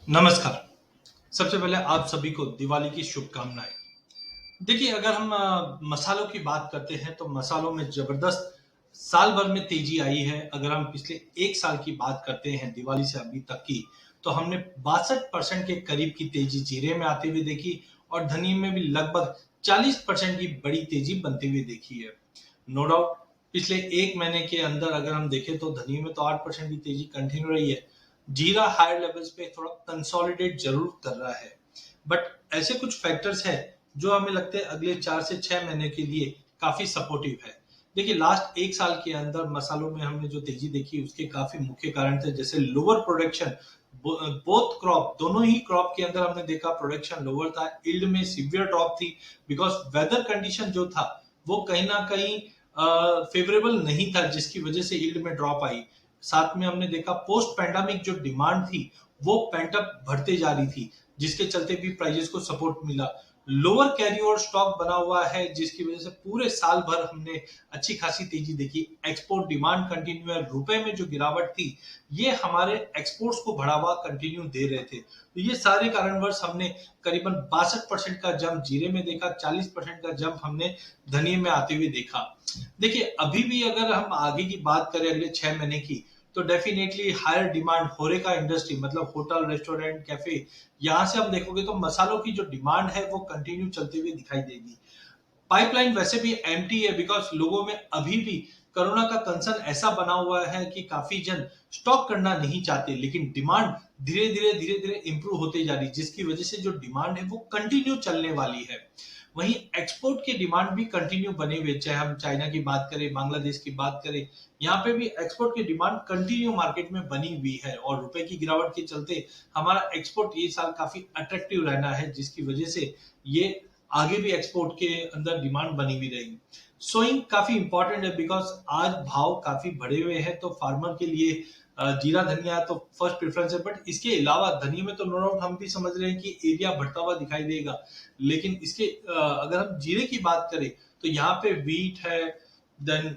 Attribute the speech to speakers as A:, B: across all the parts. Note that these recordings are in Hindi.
A: नमस्कार। सबसे पहले आप सभी को दिवाली की शुभकामनाएं। देखिए, अगर हम मसालों की बात करते हैं तो मसालों में जबरदस्त साल भर में तेजी आई है। अगर हम पिछले एक साल की बात करते हैं दिवाली से अभी तक की, तो हमने 62% के करीब की तेजी जीरे में आते हुए देखी और धनिये में भी लगभग 40% की बड़ी तेजी बनती हुई देखी है। नो डाउट, पिछले एक महीने के अंदर अगर हम देखें तो धनिये में तो 8% की तेजी कंटिन्यू रही है। जीरा हायर लेवल्स पे थोड़ा कंसोलिडेट जरूर कर रहा है, बट ऐसे कुछ फैक्टर्स हैं जो हमें लगता है अगले 4 से 6 महीने के लिए काफी सपोर्टिव है। देखिए, लास्ट एक साल के अंदर मसालों में हमने जो तेजी देखी उसके काफी मुख्य कारण थे, जैसे लोअर प्रोडक्शन। बोथ क्रॉप, दोनों ही क्रॉप के अंदर हमने देखा प्रोडक्शन लोअर था, यील्ड में सीवियर ड्रॉप थी, बिकॉज वेदर कंडीशन जो था वो कहीं ना कहीं फेवरेबल नहीं था, जिसकी वजह से यील्ड में ड्रॉप आई। साथ में हमने देखा पोस्ट पैंडेमिक जो डिमांड थी वो पेंटअप बढ़ते जा रही थी, जिसके चलते भी प्राइजेस को सपोर्ट मिला। लोअर कैरी ओवर स्टॉक बना हुआ है, जिसकी वजह से पूरे साल भर हमने अच्छी खासी तेजी देखी। एक्सपोर्ट डिमांड कंटिन्यू है, रुपए में जो गिरावट थी ये हमारे एक्सपोर्ट्स को बढ़ावा कंटिन्यू दे रहे थे। तो ये सारे कारणवश हमने करीबन 62% का जंप जीरे में देखा, 40% का जंप हमने धनिये में आते हुए देखा। देखिए, अभी भी अगर हम आगे की बात करें अगले 6 महीने की, तो definitely higher demand Horeca industry, मतलब होटल, रेस्टोरेंट, कैफे, यहां से हम देखोगे तो मसालों की जो डिमांड है वो कंटिन्यू चलती हुई दिखाई देगी। पाइपलाइन वैसे भी एम्प्टी है, बिकॉज लोगों में अभी भी कोरोना का कंसर्न ऐसा बना हुआ है कि काफी जन स्टॉक करना नहीं चाहते, लेकिन डिमांड धीरे धीरे इंप्रूव होते जा रही है, जिसकी वजह से जो डिमांड है वो कंटिन्यू चलने वाली है। वहीं एक्सपोर्ट की डिमांड भी कंटिन्यू बनी हुई है, चाहे हम चाइना की बात करें, बांग्लादेश की बात करें, यहाँ पे भी एक्सपोर्ट की डिमांड कंटिन्यू मार्केट में बनी हुई है और रुपए की गिरावट के चलते हमारा एक्सपोर्ट ये साल काफी अट्रैक्टिव रहना है, जिसकी वजह से ये आगे भी एक्सपोर्ट के अंदर डिमांड बनी हुई रहेगी। सोइंग काफी इंपॉर्टेंट है, बिकॉज आज भाव काफी बढ़े हुए हैं, तो फार्मर के लिए जीरा धनिया तो फर्स्ट प्रेफरेंस है। बट इसके अलावा धनिया में तो नो डाउट हम भी समझ रहे हैं कि एरिया बढ़ता हुआ दिखाई देगा, लेकिन इसके अगर हम जीरे की बात करें तो यहाँ पे वीट है, देन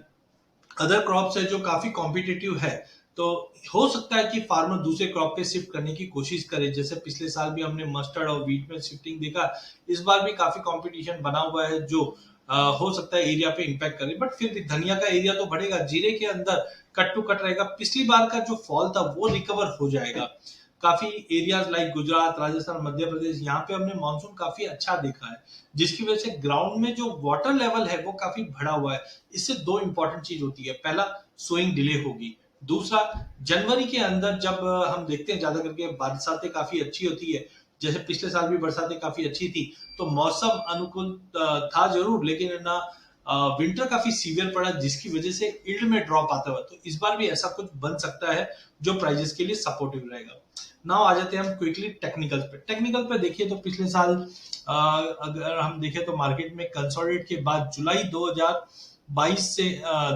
A: अदर क्रॉप्स है जो काफी कॉम्पिटिटिव है। तो हो सकता है कि फार्मर दूसरे क्रॉप पे शिफ्ट करने की कोशिश करे, जैसे पिछले साल भी हमने मस्टर्ड और वीट में शिफ्टिंग देखा। इस बार भी काफी कंपटीशन बना हुआ है जो हो सकता है एरिया पे इंपैक्ट करे, बट फिर भी धनिया का एरिया तो बढ़ेगा। जीरे के अंदर कट टू कट रहेगा, पिछली बार का जो फॉल था वो रिकवर हो जाएगा। काफी एरियाज लाइक गुजरात, राजस्थान, मध्य प्रदेश, यहाँ पे हमने मानसून काफी अच्छा देखा है, जिसकी वजह से ग्राउंड में जो वाटर लेवल है वो काफी बढ़ा हुआ है। इससे दो इंपॉर्टेंट चीज होती है, पहला सोइंग डिले होगी, दूसरा जनवरी के अंदर जब हम देखते हैं ज्यादा करके बरसातें काफी अच्छी होती है, जैसे पिछले साल भी बरसातें काफी अच्छी थी, तो मौसम अनुकूल था जरूर, लेकिन ना विंटर काफी सीवियर पड़ा, जिसकी वजह से यील्ड में ड्रॉप आता हुआ। तो इस बार भी ऐसा कुछ बन सकता है जो प्राइजेस के लिए सपोर्टिव रहेगा। नाउ आ जाते हैं हम क्विकली टेक्निकल पे। टेक्निकल पे देखिए तो पिछले साल अगर हम देखें तो मार्केट में कंसोलिडेट के बाद जुलाई 2022 से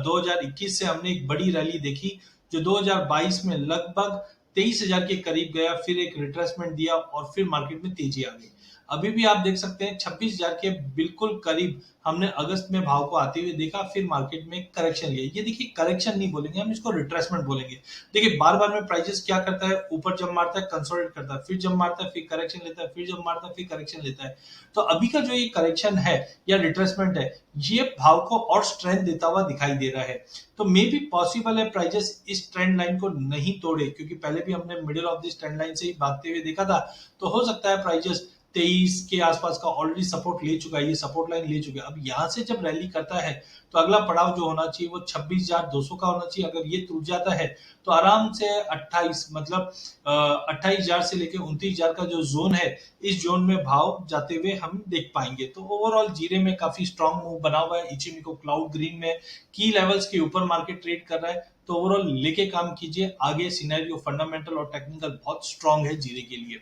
A: 2021 से हमने एक बड़ी रैली देखी, जो 2022 में लगभग 23,000 के करीब गया, फिर एक रिट्रेसमेंट दिया और फिर मार्केट में तेजी आ गई। अभी भी आप देख सकते हैं 26,000 के बिल्कुल करीब हमने अगस्त में भाव को आते हुए देखा, फिर मार्केट में करेक्शन लिया। ये देखिए, करेक्शन नहीं बोलेंगे हम, इसको रिट्रेसमेंट बोलेंगे। देखिए, बार बार में प्राइजेस क्या करता है, ऊपर जब मारता है कंसोलिडेट करता है, फिर जब मारता है फिर करेक्शन लेता है, फिर जब मारता है फिर करेक्शन लेता है। तो अभी का जो ये करेक्शन है या रिट्रेसमेंट है, ये भाव को और स्ट्रेंथ देता हुआ दिखाई दे रहा है। तो मे बी पॉसिबल है प्राइजेस इस ट्रेंड लाइन को नहीं तोड़े, क्योंकि पहले भी हमने middle of this trend line से ही भागते हुए देखा था। तो हो सकता है प्राइजेस 23 के आसपास का ऑलरेडी सपोर्ट ले चुका है, ये सपोर्ट लाइन ले चुका है। अब यहां से जब रैली करता है तो अगला पड़ाव जो होना चाहिए वो 26,200 का होना चाहिए। अगर ये टूट जाता है तो आराम से 28, मतलब 28,000 से लेकर 29,000 का जो जोन है, इस जोन में भाव जाते हुए हम देख पाएंगे। तो ओवरऑल जीरे में काफी स्ट्रॉन्ग मूव बना हुआ है, इचिमिको क्लाउड ग्रीन में की लेवल्स के ऊपर मार्केट ट्रेड कर रहा है। तो ओवरऑल लेके काम कीजिए, आगे सिनेरियो फंडामेंटल और टेक्निकल बहुत स्ट्रांग है जीरे के लिए।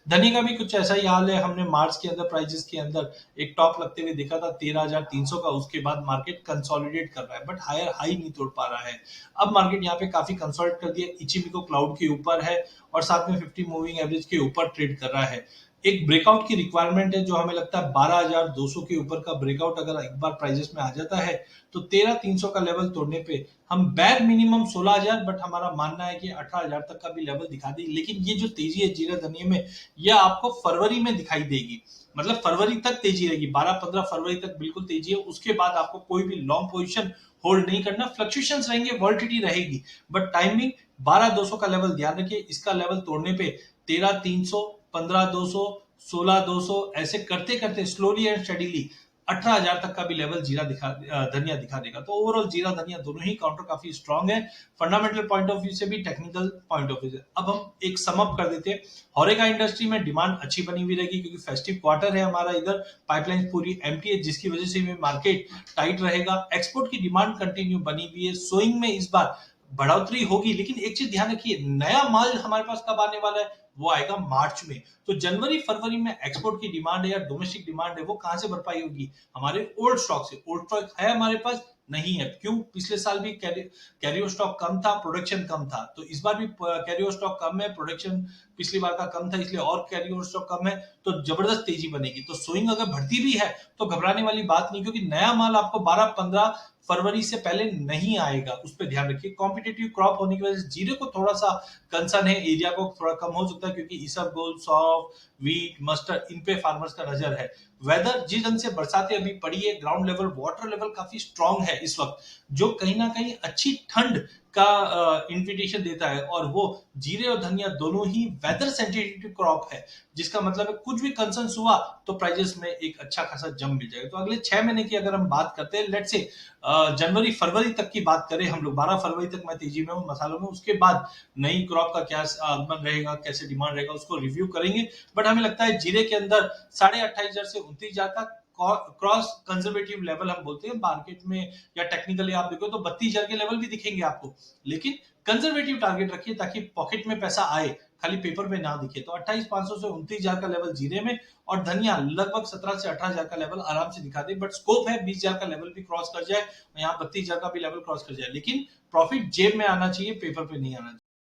A: धनी का भी कुछ ऐसा ही हाल है, हमने मार्च के अंदर प्राइजेस के अंदर एक टॉप लगते हुए देखा था 13,300 का, उसके बाद मार्केट कंसोलिडेट कर रहा है, बट हायर हाई नहीं तोड़ पा रहा है। अब मार्केट यहाँ पे काफी कंसोलिडेट कर दिया, इचिमिको क्लाउड के ऊपर है और साथ में 50 मूविंग एवरेज के ऊपर ट्रेड कर रहा है। एक ब्रेकआउट की रिक्वायरमेंट है जो हमें लगता है 12,200 के ऊपर का ब्रेकआउट अगर एक बार प्राइजेस में आ जाता है तो 13,300 का लेवल तोड़ने पे हम बैर मिनिमम 16,000, बट हमारा मानना है कि 18,000 तक का भी लेवल दिखा दी। लेकिन ये जो तेजी है जीरा धनिया में, यह आपको फरवरी में दिखाई देगी, मतलब फरवरी तक तेजी रहेगी, 12-15 फरवरी तक बिल्कुल तेजी है। उसके बाद आपको कोई भी लॉन्ग पोजीशन होल्ड नहीं करना, फ्लक्चुएशंस रहेंगे, वॉलिटिलिटी रहेगी, बट टाइमिंग 12,200 का लेवल ध्यान रखिए। इसका लेवल तोड़ने पे 13,300, 15,200, 16,200 ऐसे करते करते स्लोली एंड स्टडीली 18,000 तक का भी लेवल धनिया दिखा देगा। तो ओवरऑल जीरा धनिया दोनों ही काउंटर काफी स्ट्रांग है, फंडामेंटल पॉइंट ऑफ व्यू से भी, टेक्निकल पॉइंट ऑफ व्यू से। अब हम एक सम अप कर देते हैं। होरेका इंडस्ट्री में डिमांड अच्छी बनी हुई रहेगी क्योंकि फेस्टिव क्वार्टर है हमारा, इधर पाइपलाइन पूरी एम्प्टी है, जिसकी वजह से भी मार्केट टाइट रहेगा। एक्सपोर्ट की डिमांड कंटिन्यू बनी हुई है, सोइंग में इस बार बढ़ोतरी होगी, लेकिन एक चीज ध्यान रखिए, नया माल हमारे पास कब आने वाला है, वो आएगा मार्च में। तो जनवरी फरवरी में एक्सपोर्ट की डिमांड है या डोमेस्टिक डिमांड है, वो कहां से भरपाई होगी, हमारे ओल्ड स्टॉक से। ओल्ड स्टॉक है हमारे पास नहीं है, क्यों, पिछले साल भी कैरियर स्टॉक कम था, प्रोडक्शन कम था, तो इस बार भी कैरियर स्टॉक कम है, प्रोडक्शन पिछली बार का कम था, इसलिए और कैरियर स्टॉक कम है, तो जबरदस्त तेजी बनेगी। तो सोइंग अगर बढ़ती भी है तो घबराने वाली बात नहीं, क्योंकि नया माल आपको 12-15 फरवरी से पहले नहीं आएगा, उस पर ध्यान रखिए। कॉम्पिटेटिव क्रॉप होने की वजह से जीरे को थोड़ा सा कंसर्न है, एरिया को थोड़ा कम हो सकता है, क्योंकि इसबगोल, सौंफ, वीट, मस्टर्ड, इन पे फार्मर्स का नजर है। वेदर जिस ढंग से बरसातें अभी पड़ी है, ग्राउंड लेवल वाटर लेवल काफी स्ट्रांग है इस वक्त, जो कहीं ना कहीं अच्छी ठंड का इन्विटेशन देता है, और वो जीरे और धनिया दोनों ही वेदर सेंसिटिव क्रॉप है, जिसका मतलब है कुछ भी कंसर्न हुआ तो प्राइजेस में एक अच्छा खासा जंप मिल जाएगा। तो अगले 6 महीने की अगर हम बात करते हैं, लेट्स से जनवरी फरवरी तक की बात करें हम लोग, 12 फरवरी तक मैं तेजी में हूँ मसालों में, उसके बाद नई क्रॉप का क्या आगमन रहेगा, कैसे डिमांड रहेगा, उसको रिव्यू करेंगे। बट हमें लगता है जीरे के अंदर 28,500 से 29,000 का क्रॉस कंजर्वेटिव लेवल हम बोलते हैं मार्केट में, या टेक्निकली आप देखो तो 32,000 के लेवल भी दिखेंगे आपको, लेकिन कंजर्वेटिव टारगेट रखिए ताकि पॉकेट में पैसा आए, खाली पेपर पे ना दिखे। तो 28,500 से 29,000 का लेवल जीरे में, और धनिया लगभग 17 से 18,000 का लेवल आराम से दिखा दे, बट स्कोप है 20,000 का लेवल भी क्रॉस कर जाए, यहाँ 32,000 का भी लेवल क्रॉस कर जाए, लेकिन प्रॉफिट जेब में आना चाहिए, पेपर पे नहीं आना चाहिए।